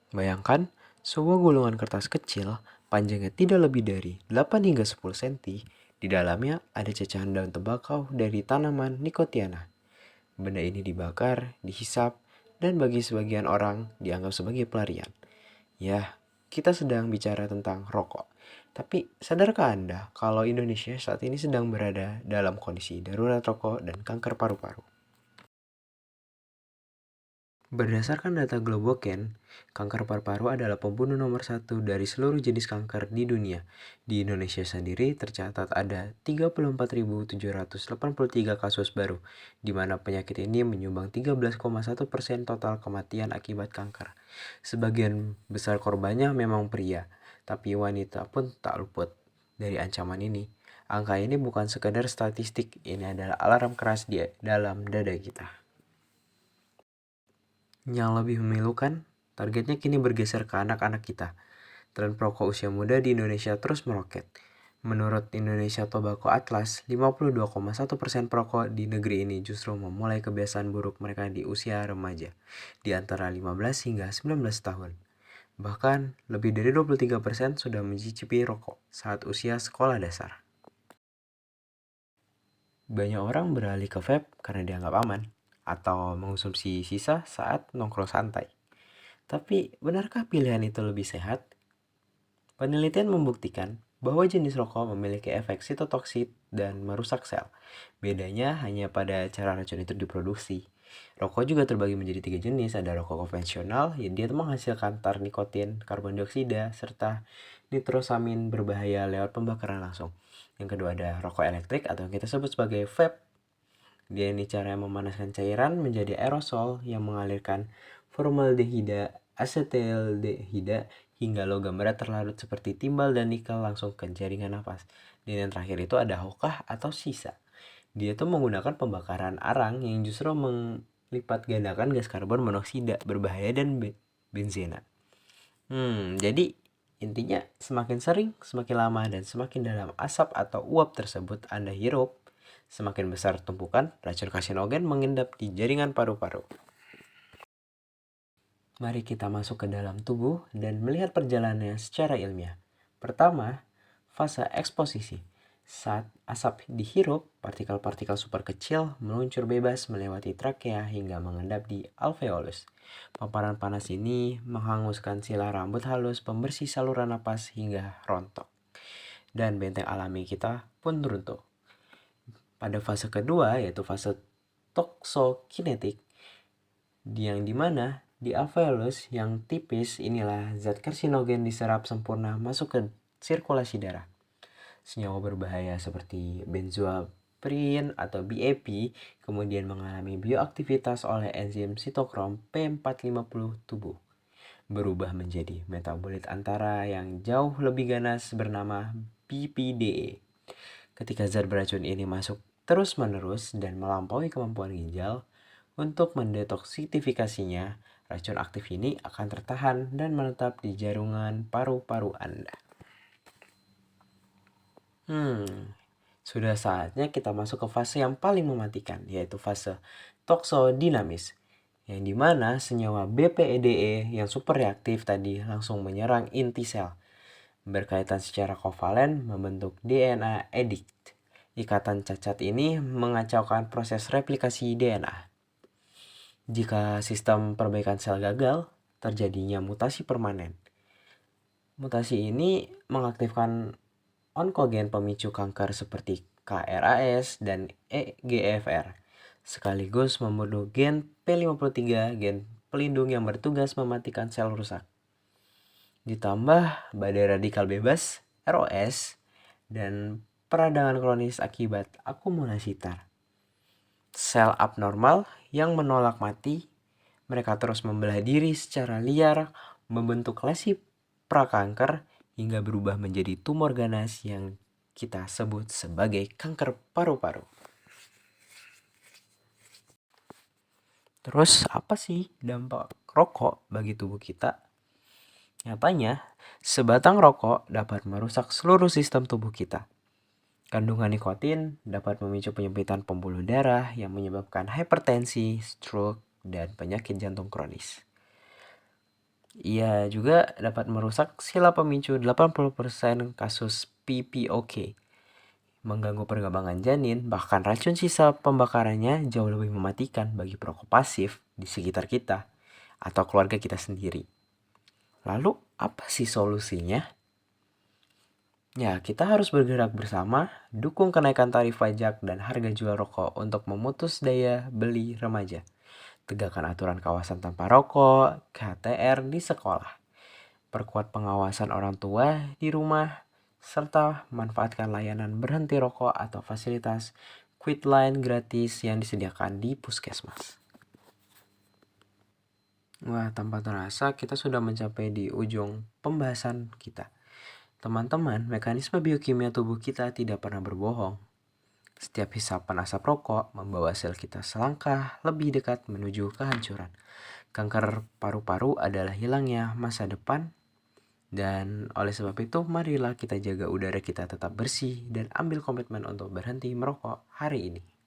Bayangkan, sebuah gulungan kertas kecil, panjangnya tidak lebih dari 8 hingga 10 cm, di dalamnya ada cacahan daun tembakau dari tanaman nikotiana. Benda ini dibakar, dihisap, dan bagi sebagian orang dianggap sebagai pelarian. Ya, kita sedang bicara tentang rokok. Tapi sadarkah Anda kalau Indonesia saat ini sedang berada dalam kondisi darurat rokok dan kanker paru-paru? Berdasarkan data Globocan, kanker paru-paru adalah pembunuh nomor satu dari seluruh jenis kanker di dunia. Di Indonesia sendiri tercatat ada 34.783 kasus baru, di mana penyakit ini menyumbang 13,1% total kematian akibat kanker. Sebagian besar korbannya memang pria, tapi wanita pun tak luput dari ancaman ini. Angka ini bukan sekedar statistik, ini adalah alarm keras di dalam dada kita. Yang lebih memilukan, targetnya kini bergeser ke anak-anak kita. Tren perokok usia muda di Indonesia terus meroket. Menurut Indonesia Tobacco Atlas, 52,1% perokok di negeri ini justru memulai kebiasaan buruk mereka di usia remaja, di antara 15 hingga 19 tahun. Bahkan, lebih dari 23% sudah mencicipi rokok saat usia sekolah dasar. Banyak orang beralih ke vape karena dianggap aman, atau mengonsumsi sisa saat nongkrong santai. Tapi, benarkah pilihan itu lebih sehat? Penelitian membuktikan bahwa jenis rokok memiliki efek sitotoksik dan merusak sel. Bedanya hanya pada cara racun itu diproduksi. Rokok juga terbagi menjadi 3 jenis. Ada rokok konvensional, yang dia menghasilkan tar nikotin, karbon dioksida, serta nitrosamin berbahaya lewat pembakaran langsung. Yang kedua ada rokok elektrik atau yang kita sebut sebagai vape. Dia ini cara memanaskan cairan menjadi aerosol yang mengalirkan formaldehida, asetaldehida, hingga logam berat terlarut seperti timbal dan nikel langsung ke jaringan nafas. Dan yang terakhir itu ada hokah atau sisa. Dia tuh menggunakan pembakaran arang yang justru melipat gandakan gas karbon monoksida berbahaya dan benzena. Jadi intinya semakin sering, semakin lama, dan semakin dalam asap atau uap tersebut Anda hirup, semakin besar tumpukan racun karsinogen mengendap di jaringan paru-paru. Mari kita masuk ke dalam tubuh dan melihat perjalanannya secara ilmiah. Pertama, fase eksposisi. Saat asap dihirup, partikel-partikel super kecil meluncur bebas melewati trakea hingga mengendap di alveolus. Paparan panas ini menghanguskan sila rambut halus, pembersih saluran napas hingga rontok. Dan benteng alami kita pun runtuh. Pada fase kedua, yaitu fase toksokinetik, yang dimana di alveolus yang tipis inilah zat karsinogen diserap sempurna masuk ke sirkulasi darah. Senyawa berbahaya seperti benzoaprin atau BAP kemudian mengalami bioaktivitas oleh enzim sitokrom P450 tubuh, berubah menjadi metabolit antara yang jauh lebih ganas bernama BPDE. Ketika zat beracun ini masuk terus-menerus dan melampaui kemampuan ginjal untuk mendetoksifikasinya, racun aktif ini akan tertahan dan menetap di jaringan paru-paru Anda. Sudah saatnya kita masuk ke fase yang paling mematikan, yaitu fase toksodinamis, yang dimana senyawa BPDE yang super reaktif tadi langsung menyerang inti sel, berkaitan secara kovalen membentuk DNA edict. Ikatan cacat ini mengacaukan proses replikasi DNA. Jika sistem perbaikan sel gagal, terjadinya mutasi permanen. Mutasi ini mengaktifkan onkogen pemicu kanker seperti KRAS dan EGFR, sekaligus membunuh gen P53, gen pelindung yang bertugas mematikan sel rusak. Ditambah badai radikal bebas, ROS, dan peradangan kronis akibat akumulasi tar. Sel abnormal yang menolak mati, mereka terus membelah diri secara liar, membentuk lesi prakanker, hingga berubah menjadi tumor ganas yang kita sebut sebagai kanker paru-paru. Terus apa sih dampak rokok bagi tubuh kita? Nyatanya, sebatang rokok dapat merusak seluruh sistem tubuh kita. Kandungan nikotin dapat memicu penyempitan pembuluh darah yang menyebabkan hipertensi, stroke, dan penyakit jantung kronis. Ia juga dapat merusak sila pemicu 80% kasus PPOK, mengganggu perkembangan janin, bahkan racun sisa pembakarannya jauh lebih mematikan bagi perokok pasif di sekitar kita atau keluarga kita sendiri. Lalu, apa sih solusinya? Ya, kita harus bergerak bersama, dukung kenaikan tarif pajak dan harga jual rokok untuk memutus daya beli remaja. Tegakkan aturan kawasan tanpa rokok, KTR di sekolah. Perkuat pengawasan orang tua di rumah, serta manfaatkan layanan berhenti rokok atau fasilitas quit line gratis yang disediakan di puskesmas. Wah, tanpa terasa kita sudah mencapai di ujung pembahasan kita. Teman-teman, mekanisme biokimia tubuh kita tidak pernah berbohong. Setiap hisapan asap rokok membawa sel kita selangkah lebih dekat menuju kehancuran. Kanker paru-paru adalah hilangnya masa depan. Dan oleh sebab itu, marilah kita jaga udara kita tetap bersih dan ambil komitmen untuk berhenti merokok hari ini.